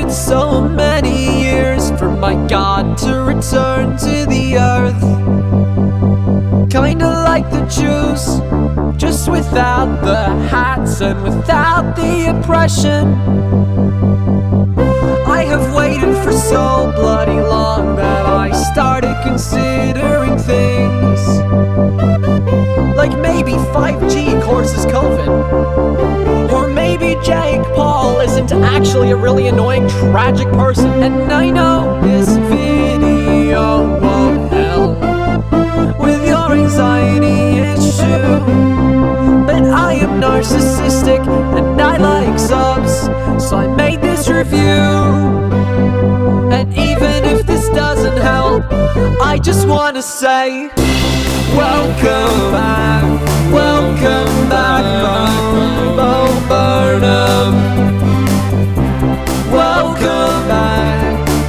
waited so many years for my God to return to the earth. Kinda like the Jews, just without the hats and without the oppression. I have waited for so bloody long that I started considering things like maybe 5G causes COVID, or maybe Jake Paul isn't actually a really annoying, tragic person. And I know this video won't help with your anxiety issue, but I am narcissistic and I like subs, so I made this review. And even if this doesn't help, I just wanna say welcome back, Burnham.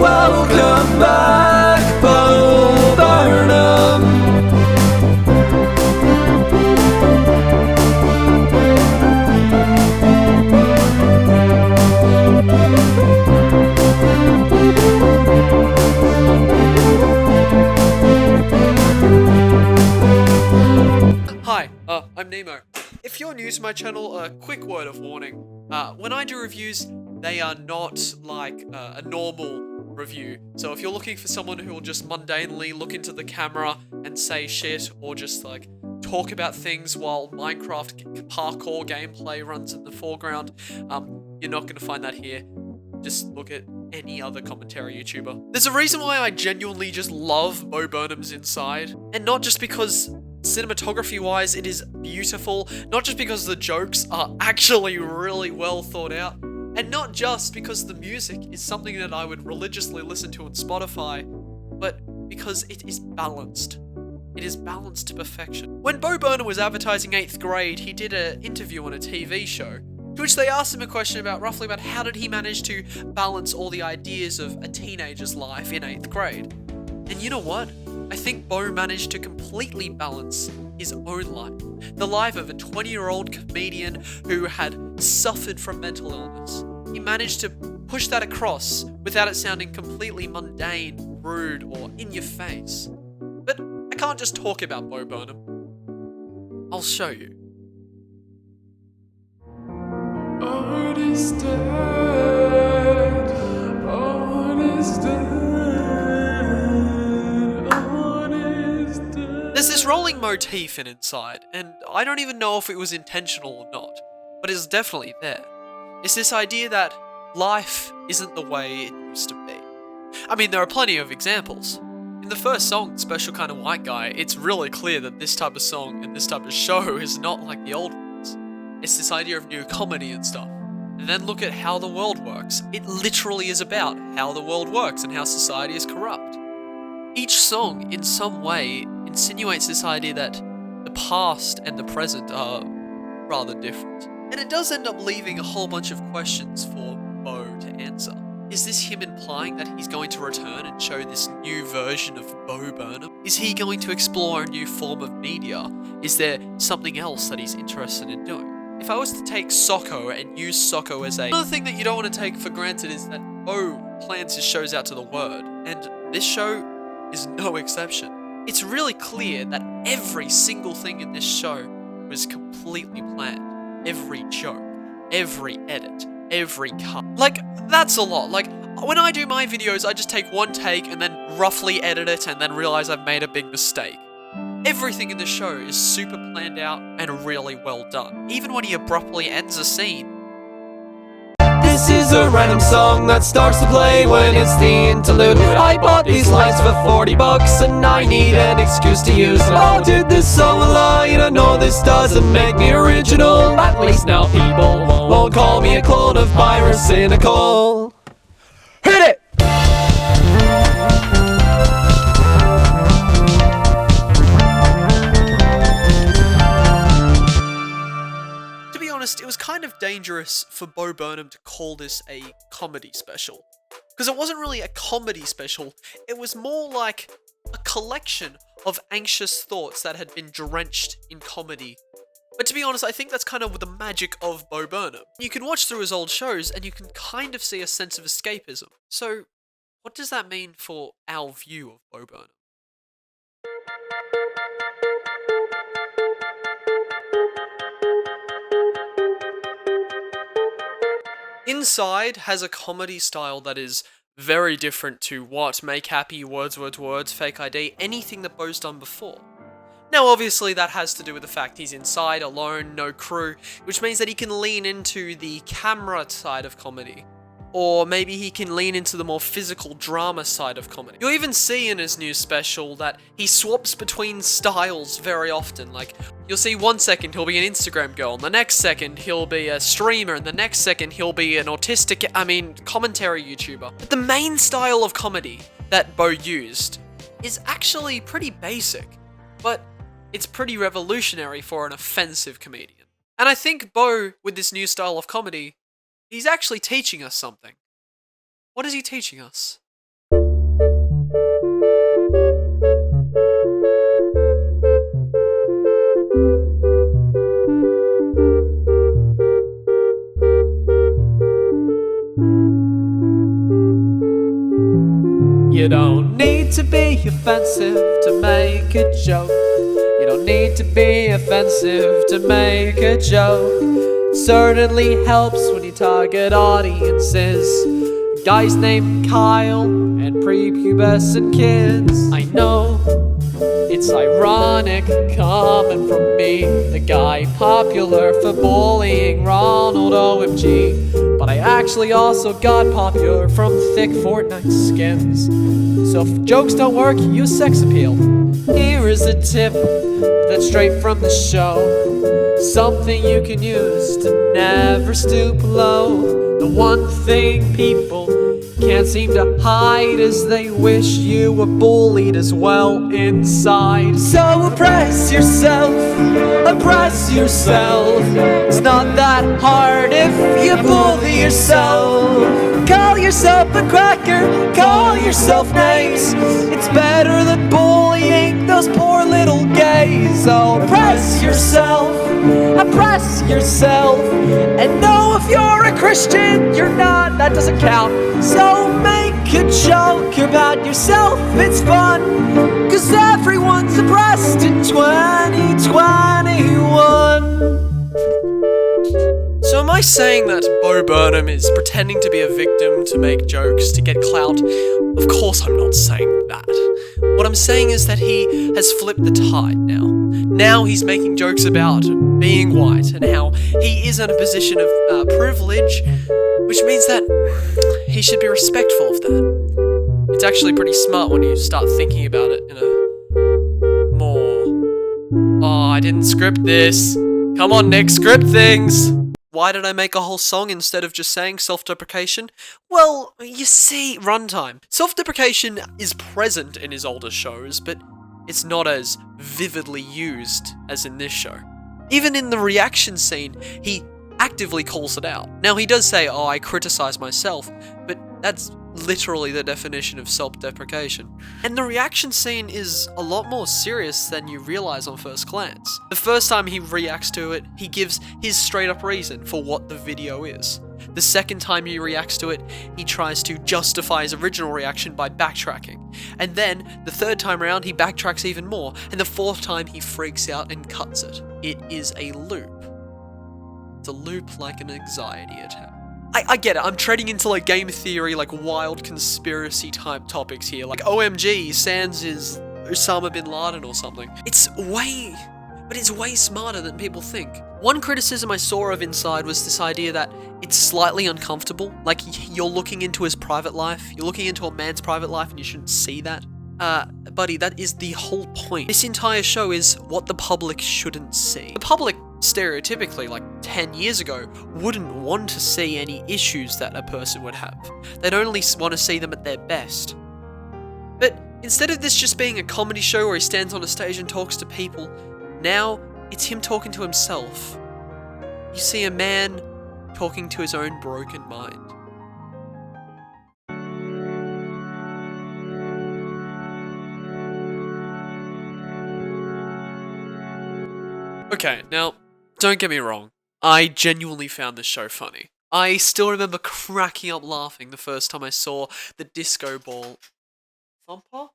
Welcome back, Burnham. Hi, I'm Nemo. If you're new to my channel, a quick word of warning. When I do reviews, they are not like a normal review. So if you're looking for someone who will just mundanely look into the camera and say shit, or just like talk about things while Minecraft parkour gameplay runs in the foreground, you're not going to find that here. Just look at any other commentary YouTuber. There's a reason why I genuinely just love Bo Burnham's Inside, and not just because cinematography-wise it is beautiful, not just because the jokes are actually really well thought out, and not just because the music is something that I would religiously listen to on Spotify, but because it is balanced. It is balanced to perfection. When Bo Burnham was advertising 8th grade, he did an interview on a TV show, to which they asked him a question about how did he manage to balance all the ideas of a teenager's life in 8th grade. And you know what? I think Bo managed to completely balance his own life. The life of a 20-year-old comedian who had suffered from mental illness. He managed to push that across without it sounding completely mundane, rude, or in your face. But I can't just talk about Bo Burnham. I'll show you. Art is dead. Art is dead. There's this rolling motif in Inside, and I don't even know if it was intentional or not, but it's definitely there. It's this idea that life isn't the way it used to be. I mean, there are plenty of examples. In the first song, Special Kind of White Guy, it's really clear that this type of song and this type of show is not like the old ones. It's this idea of new comedy and stuff. And then look at How the World Works. It literally is about how the world works and how society is corrupt. Each song, in some way, insinuates this idea that the past and the present are rather different. And it does end up leaving a whole bunch of questions for Bo to answer. Is this him implying that he's going to return and show this new version of Bo Burnham? Is he going to explore a new form of media? Is there something else that he's interested in doing? If I was to take Socko and use Socko as another thing that you don't want to take for granted is that Bo plans his shows out to the word, and this show is no exception. It's really clear that every single thing in this show was completely planned. Every joke, every edit, every cut. Like, that's a lot. Like, when I do my videos, I just take one take and then roughly edit it and then realize I've made a big mistake. Everything in the show is super planned out and really well done, even when he abruptly ends a scene. This is a random song that starts to play when it's the interlude. I bought these lines for $40 and I need an excuse to use them. I did this song a lot, I know this doesn't make me original. At least now people won't call me a clone of Byron Cynical. Hit it! It was kind of dangerous for Bo Burnham to call this a comedy special. Because it wasn't really a comedy special, it was more like a collection of anxious thoughts that had been drenched in comedy But to be honest, I think that's kind of the magic of Bo Burnham. You can watch through his old shows and you can kind of see a sense of escapism. So, what does that mean for our view of Bo Burnham? Inside has a comedy style that is very different to what Make Happy, Words, Fake ID, anything that Bo's done before. Now obviously that has to do with the fact he's inside, alone, no crew, which means that he can lean into the camera side of comedy. Or maybe he can lean into the more physical drama side of comedy. You'll even see in his new special that he swaps between styles very often. Like, you'll see 1 second he'll be an Instagram girl, and the next second he'll be a streamer, and the next second he'll be an commentary YouTuber. But the main style of comedy that Bo used is actually pretty basic, but it's pretty revolutionary for an offensive comedian. And I think Bo, with this new style of comedy, he's actually teaching us something. What is he teaching us? You don't need to be offensive to make a joke. You don't need to be offensive to make a joke. It certainly helps when you target audiences. Guys named Kyle and prepubescent kids. I know it's ironic coming from me, the guy popular for bullying Ronald OMG. But I actually also got popular from thick Fortnite skins. So if jokes don't work, use sex appeal. Here is a tip that's straight from the show. Something you can use to never stoop low. The one thing people can't seem to hide is they wish you were bullied as well inside. So oppress yourself, oppress yourself. It's not that hard if you bully yourself. Call yourself a cracker, call yourself names. It's better than bullying those poor little gays. So oppress yourself, oppress yourself. And know if you're a Christian, you're not, that doesn't count. So make a joke about yourself, it's fun. Cause everyone's oppressed in 2021. So am I saying that Bo Burnham is pretending to be a victim to make jokes, to get clout? Of course I'm not saying that. What I'm saying is that he has flipped the tide now. Now he's making jokes about being white and how he is in a position of privilege, which means that he should be respectful of that. It's actually pretty smart when you start thinking about it in a more... Oh, I didn't script this. Come on, Nick, script things! Why did I make a whole song instead of just saying self-deprecation? Well, you see, runtime. Self-deprecation is present in his older shows, but it's not as vividly used as in this show. Even in the reaction scene, he actively calls it out. Now, he does say, oh, I criticize myself, but that's literally the definition of self-deprecation. And the reaction scene is a lot more serious than you realize on first glance. The first time he reacts to it, he gives his straight up reason for what the video is. The second time he reacts to it, he tries to justify his original reaction by backtracking. And then, the third time around, he backtracks even more, and the fourth time he freaks out and cuts it. It is a loop. It's a loop like an anxiety attack. I get it, I'm trading into like game theory, like wild conspiracy type topics here, like OMG, Sans is Osama bin Laden or something. It's way smarter than people think. One criticism I saw of Inside was this idea that it's slightly uncomfortable, like you're looking into his private life, you're looking into a man's private life and you shouldn't see that. Buddy, that is the whole point. This entire show is what the public shouldn't see. The public, stereotypically, like 10 years ago, wouldn't want to see any issues that a person would have. They'd only want to see them at their best. But instead of this just being a comedy show where he stands on a stage and talks to people, now it's him talking to himself. You see a man talking to his own broken mind. Okay, now, Don't get me wrong, I genuinely found this show funny. I still remember cracking up laughing the first time I saw the disco ball thumper.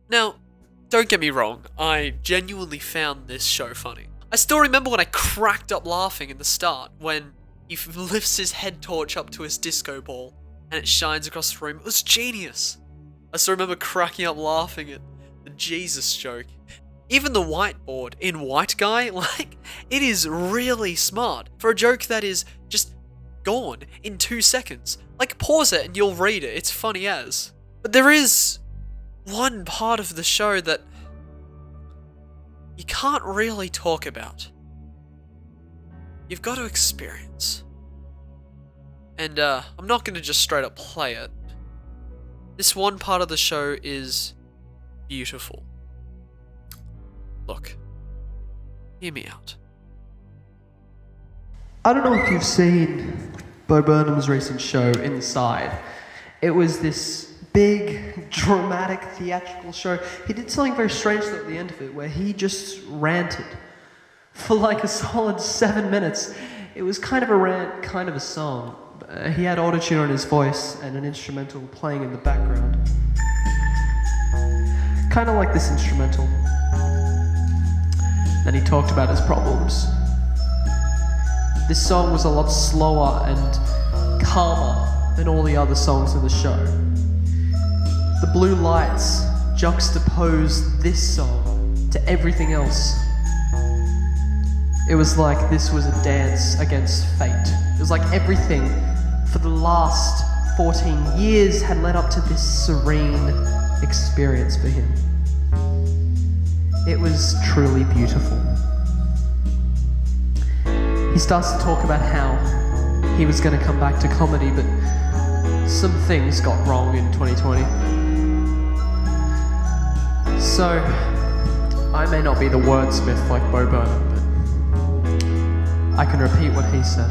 Now, don't get me wrong, I genuinely found this show funny. I still remember when I cracked up laughing in the start, when he lifts his head torch up to his disco ball, and it shines across the room. It was genius. I still remember cracking up laughing at the Jesus joke. Even the whiteboard in White Guy, like, it is really smart for a joke that is just gone in 2 seconds. Like, pause it and you'll read it, it's funny as. But there is one part of the show that you can't really talk about. You've got to experience. And I'm not going to just straight up play it. This one part of the show is beautiful. Look, hear me out. I don't know if you've seen Bo Burnham's recent show, Inside. It was this big, dramatic, theatrical show. He did something very strange at the end of it, where he just ranted for like a solid 7 minutes. It was kind of a rant, kind of a song. He had autotune on his voice and an instrumental playing in the background. Kind of like this instrumental. Then he talked about his problems. This song was a lot slower and calmer than all the other songs in the show. The blue lights juxtaposed this song to everything else. It was like this was a dance against fate. It was like everything for the last 14 years had led up to this serene experience for him. It was truly beautiful. He starts to talk about how he was going to come back to comedy, but some things got wrong in 2020. So, I may not be the wordsmith like Bo Burnham, but I can repeat what he said.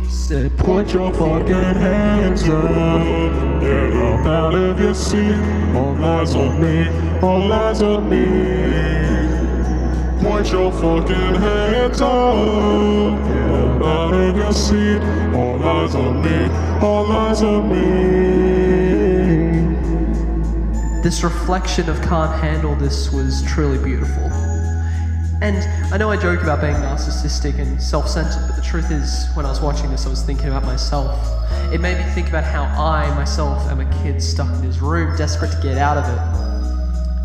He said, Put your fucking hands up, get up out of your seat. All eyes on me, all eyes on me. Point your fucking hands up, get up out of your seat. All eyes on me, all eyes on me. This reflection of can't handle this was truly beautiful. And I know I joke about being narcissistic and self-centered, but the truth is, when I was watching this, I was thinking about myself. It made me think about how I, myself, am a kid stuck in his room, desperate to get out of it.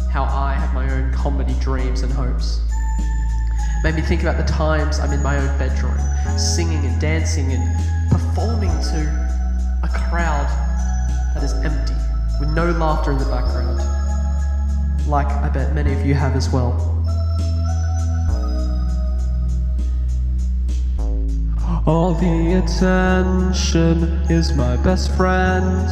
How I have my own comedy dreams and hopes. It made me think about the times I'm in my own bedroom, singing and dancing and performing to a crowd that is empty, with no laughter in the background. Like I bet many of you have as well. All the attention is my best friend,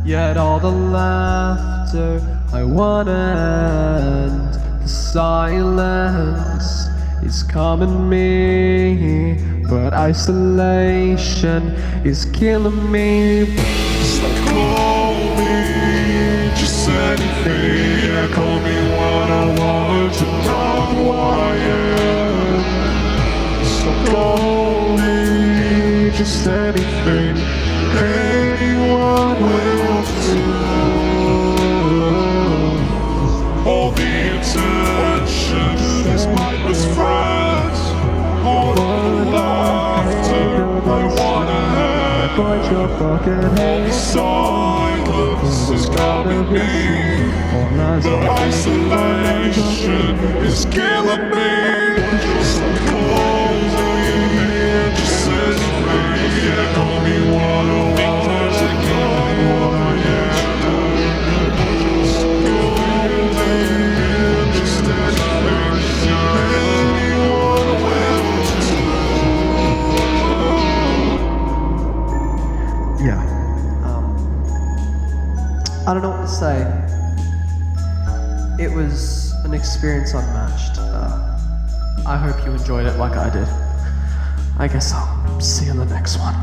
yet all the laughter I want to end. The silence is calming me, but isolation is killing me. So call me, just anything. Yeah, call me what I want to know who I am. So call me, just anything. Anyone will do. All the attention is my best friend. All the laughter I wanna have. Put your fucking hands Silence is calming me. The isolation is killing me. So close to you, just set free. Yeah, call me what I want to know what I am. So go there, just set free. Anyone will do. Yeah. I don't know what to say. It was an experience unmatched. I hope you enjoyed it like I did. I guess I'll see you in the next one.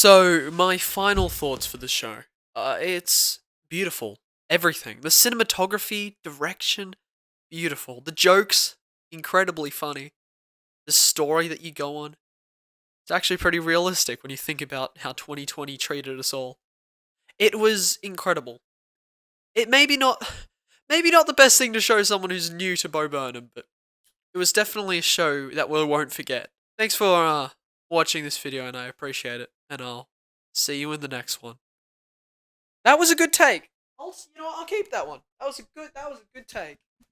So, my final thoughts for the show. It's beautiful. Everything. The cinematography, direction, beautiful. The jokes, incredibly funny. The story that you go on, it's actually pretty realistic when you think about how 2020 treated us all. It was incredible. It maybe not the best thing to show someone who's new to Bo Burnham, but it was definitely a show that we won't forget. Thanks for watching this video, and I appreciate it. And I'll see you in the next one. That was a good take. You know what, I'll keep that one. That was a good take.